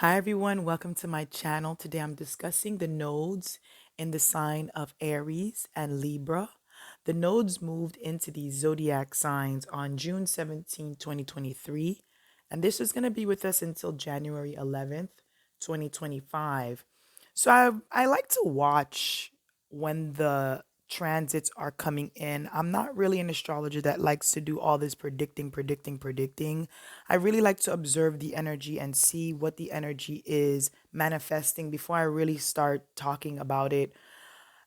Hi everyone, welcome to my channel. Today I'm discussing the nodes in the sign of Aries and Libra. The nodes moved into these zodiac signs on June 17, 2023, and this is going to be with us until January 11th, 2025. So I like to watch when the transits are coming in. I'm not really an astrologer that likes to do all this predicting. I really like to observe the energy and see what the energy is manifesting before I really start talking about it.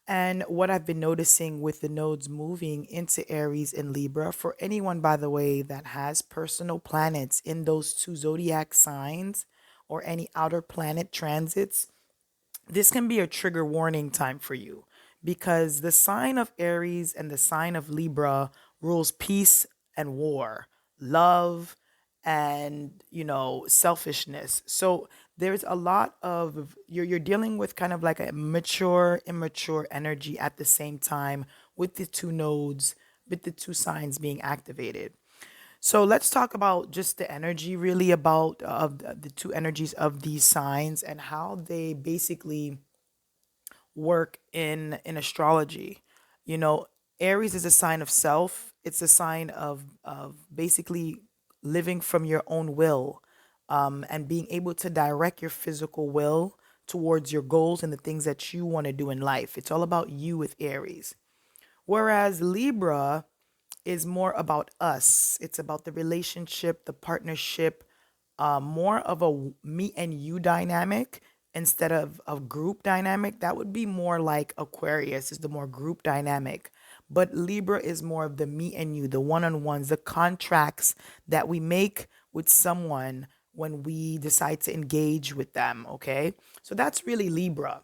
And what I've been noticing with the nodes moving into Aries and Libra, for anyone, by the way, that has personal planets in those two zodiac signs or any outer planet transits, this can be a trigger warning time for you because the sign of Aries and the sign of Libra rules peace and war, love and selfishness. So there's a lot of you're dealing with kind of like a mature immature energy at the same time with the two nodes, with the two signs being activated. So let's talk about just the energy, really, about of the two energies of these signs and how they basically work in astrology. You know, Aries is a sign of self. It's a sign of basically living from your own will, and being able to direct your physical will towards your goals and the things that you want to do in life. It's all about you with Aries. Whereas Libra is more about us. It's about the relationship, the partnership, more of a me and you dynamic instead of a group dynamic. That would be more like Aquarius is the more group dynamic. But Libra is more of the me and you, the one-on-ones, the contracts that we make with someone when we decide to engage with them. Okay. So that's really Libra.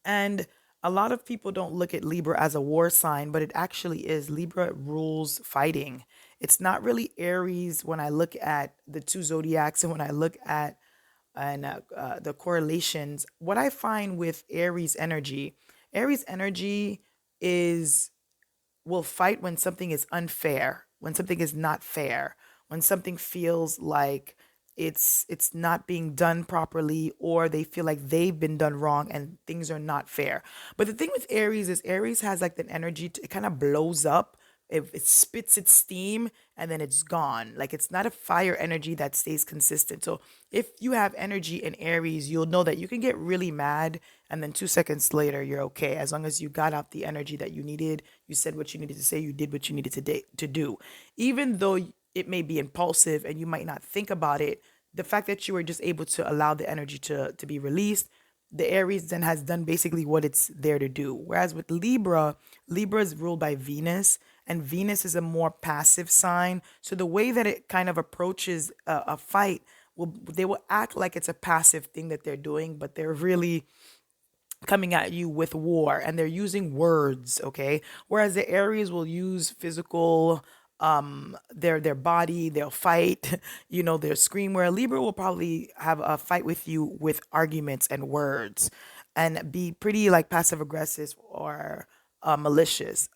And a lot of people don't look at Libra as a war sign, but it actually is. Libra rules fighting. It's not really Aries when I look at the two zodiacs and when I look at the correlations. What I find with Aries energy is will fight when something is unfair, when something is not fair, when something feels like it's not being done properly or they feel like they've been done wrong and things are not fair. But the thing with Aries is Aries has like the energy to, it kind of blows up. It spits its steam and then it's gone. Like it's not a fire energy that stays consistent. So if you have energy in Aries, you'll know that you can get really mad and then 2 seconds later you're okay. As long as you got out the energy that you needed, you said what you needed to say, you did what you needed to do. Even though it may be impulsive and you might not think about it, the fact that you were just able to allow the energy to be released, the Aries then has done basically what it's there to do. Whereas with Libra, Libra is ruled by Venus, and Venus is a more passive sign. So the way that it kind of approaches a fight, they will act like it's a passive thing that they're doing, but they're really coming at you with war and they're using words. Okay, whereas the Aries will use physical, their body, they'll fight, they'll scream, where Libra will probably have a fight with you with arguments and words and be pretty like passive aggressive or malicious.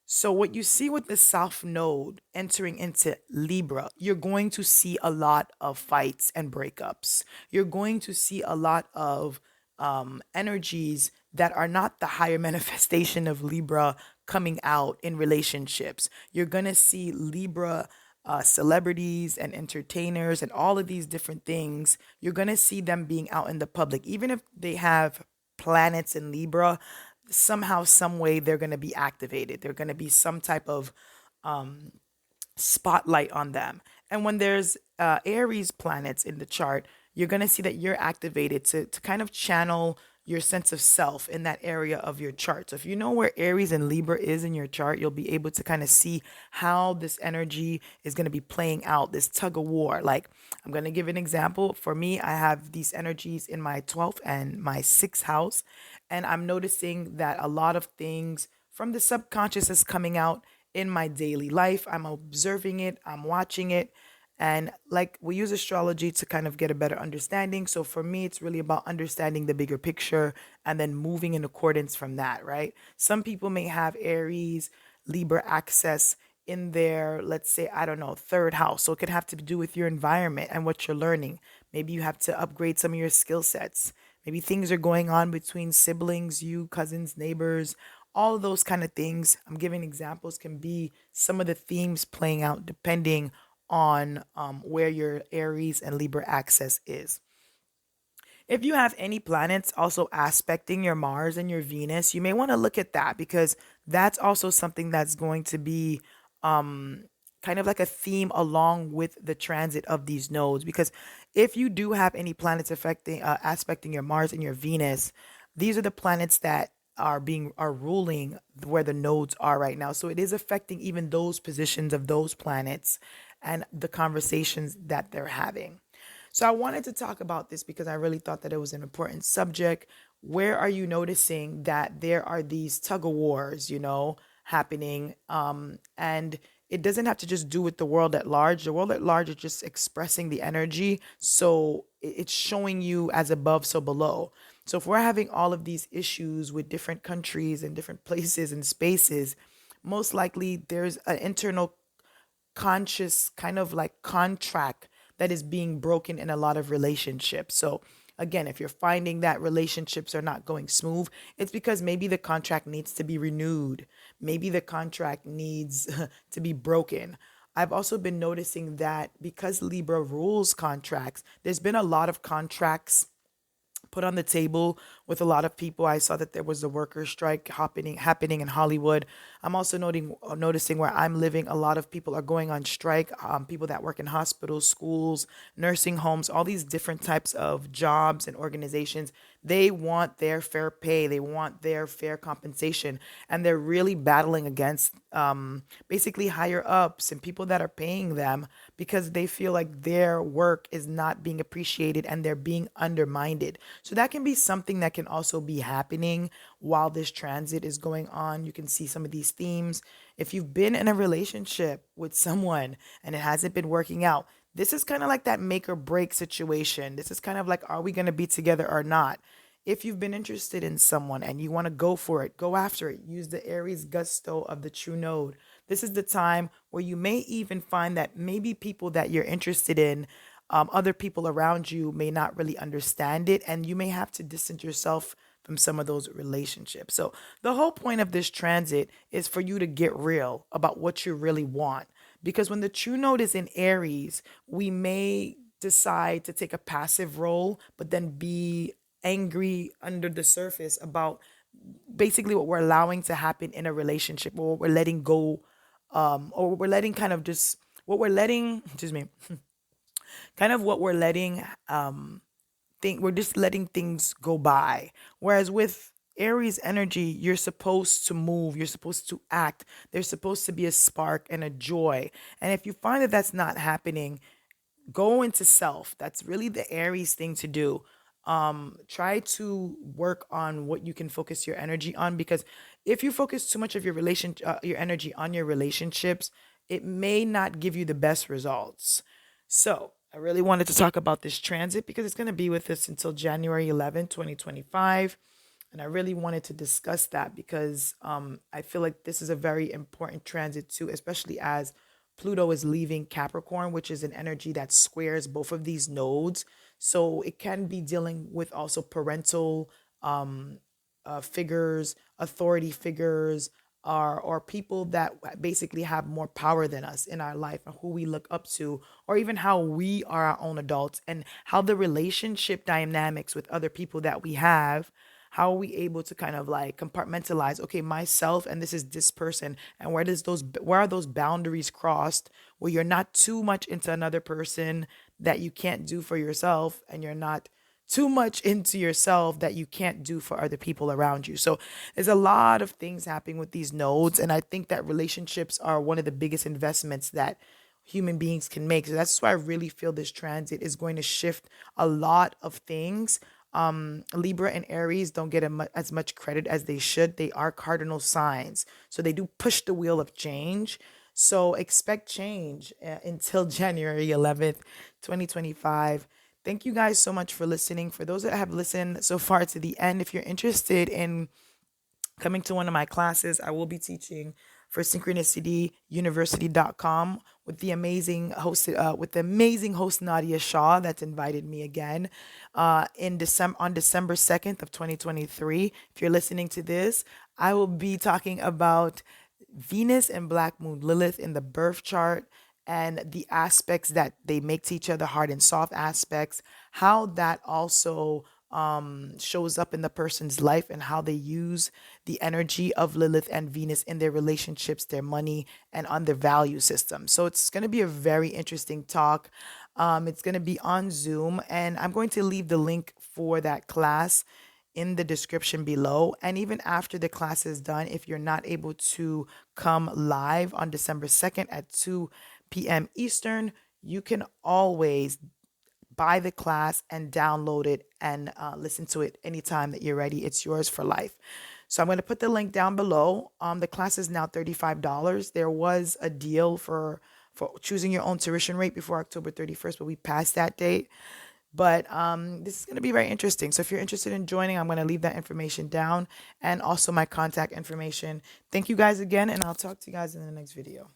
So what you see with the South Node entering into Libra, you're going to see a lot of fights and breakups. You're going to see a lot of energies that are not the higher manifestation of Libra coming out in relationships. You're going to see Libra celebrities and entertainers and all of these different things. You're going to see them being out in the public, even if they have planets in Libra, somehow, some way, they're going to be activated. They're going to be some type of spotlight on them. And when there's Aries planets in the chart, you're going to see that you're activated to kind of channel your sense of self in that area of your chart. So if you know where Aries and Libra is in your chart, you'll be able to kind of see how this energy is going to be playing out, this tug of war. Like, I'm going to give an example. For me, I have these energies in my 12th and my 6th house, and I'm noticing that a lot of things from the subconscious is coming out in my daily life. I'm observing it, I'm watching it. And like we use astrology to kind of get a better understanding. So for me, it's really about understanding the bigger picture and then moving in accordance from that, right? Some people may have Aries, Libra access in their, let's say, I don't know, third house. So it could have to do with your environment and what you're learning. Maybe you have to upgrade some of your skill sets. Maybe things are going on between siblings, you, cousins, neighbors, all of those kind of things. I'm giving examples, can be some of the themes playing out depending on where your Aries and Libra access is. If you have any planets also aspecting your Mars and your Venus, you may want to look at that because that's also something that's going to be um, kind of like a theme along with the transit of these nodes. Because if you do have any planets affecting aspecting your Mars and your Venus, these are the planets that are ruling where the nodes are right now. So it is affecting even those positions of those planets and the conversations that they're having. So I wanted to talk about this because I really thought that it was an important subject. Where are you noticing that there are these tug of wars, happening? And it doesn't have to just do with the world at large. The world at large is just expressing the energy. So it's showing you as above, so below. So if we're having all of these issues with different countries and different places and spaces, most likely there's an internal conscious kind of like contract that is being broken in a lot of relationships. So again, if you're finding that relationships are not going smooth, it's because maybe the contract needs to be renewed. Maybe the contract needs to be broken. I've also been noticing that because Libra rules contracts, there's been a lot of contracts put on the table with a lot of people. I saw that there was a worker strike happening in Hollywood. I'm also noticing where I'm living, a lot of people are going on strike. People that work in hospitals, schools, nursing homes, all these different types of jobs and organizations. They want their fair pay. They want their fair compensation, and they're really battling against basically higher ups and people that are paying them because they feel like their work is not being appreciated and they're being undermined. So that can be something that can also be happening while this transit is going on. You can see some of these themes. If you've been in a relationship with someone and it hasn't been working out, this is kind of like that make or break situation. This is kind of like, are we going to be together or not? If you've been interested in someone and you want to go for it, go after it. Use the Aries gusto of the true node. This is the time where you may even find that maybe people that you're interested in, other people around you may not really understand it, and you may have to distance yourself from some of those relationships. So, the whole point of this transit is for you to get real about what you really want. Because when the true node is in Aries, we may decide to take a passive role, but then be angry under the surface about basically what we're allowing to happen in a relationship, or what we're letting go, or what we're letting kind of just what we're letting, excuse me, kind of what we're letting think we're just letting things go by. Whereas with Aries energy, you're supposed to move, you're supposed to act. There's supposed to be a spark and a joy. And if you find that that's not happening, go into self. That's really the Aries thing to do. Try to work on what you can focus your energy on, because if you focus too much of your energy on your relationships, it may not give you the best results. So I really wanted to talk about this transit because it's going to be with us until January 11th, 2025. And I really wanted to discuss that because I feel like this is a very important transit too, especially as Pluto is leaving Capricorn, which is an energy that squares both of these nodes. So it can be dealing with also parental um, figures, authority figures, or people that basically have more power than us in our life and who we look up to, or even how we are our own adults and how the relationship dynamics with other people that we have, how are we able to kind of like compartmentalize, okay, myself and this is this person, and where are those boundaries crossed where you're not too much into another person that you can't do for yourself, and you're not too much into yourself that you can't do for other people around you. So there's a lot of things happening with these nodes, and I think that relationships are one of the biggest investments that human beings can make. So that's why I really feel this transit is going to shift a lot of things. Libra and Aries don't get as much credit as they should. They are cardinal signs, so they do push the wheel of change. So expect change until January 11th, 2025. Thank you guys so much for listening. For those that have listened so far to the end, if you're interested in coming to one of my classes, I will be teaching for synchronicityuniversity.com with the amazing host Nadia Shaw that's invited me again in December on December 2nd of 2023. If you're listening to this, I will be talking about Venus and Black Moon Lilith in the birth chart and the aspects that they make to each other, hard and soft aspects, how that also shows up in the person's life and how they use the energy of Lilith and Venus in their relationships, their money, and on their value system. So it's going to be a very interesting talk. It's going to be on Zoom, and I'm going to leave the link for that class in the description below. And even after the class is done, if you're not able to come live on December 2nd at 2 p.m. Eastern, you can always buy the class and download it and listen to it anytime that you're ready. It's yours for life. So I'm going to put the link down below. The class is now $35. There was a deal for choosing your own tuition rate before October 31st, but we passed that date. But this is going to be very interesting. So if you're interested in joining, I'm going to leave that information down and also my contact information. Thank you guys again, and I'll talk to you guys in the next video.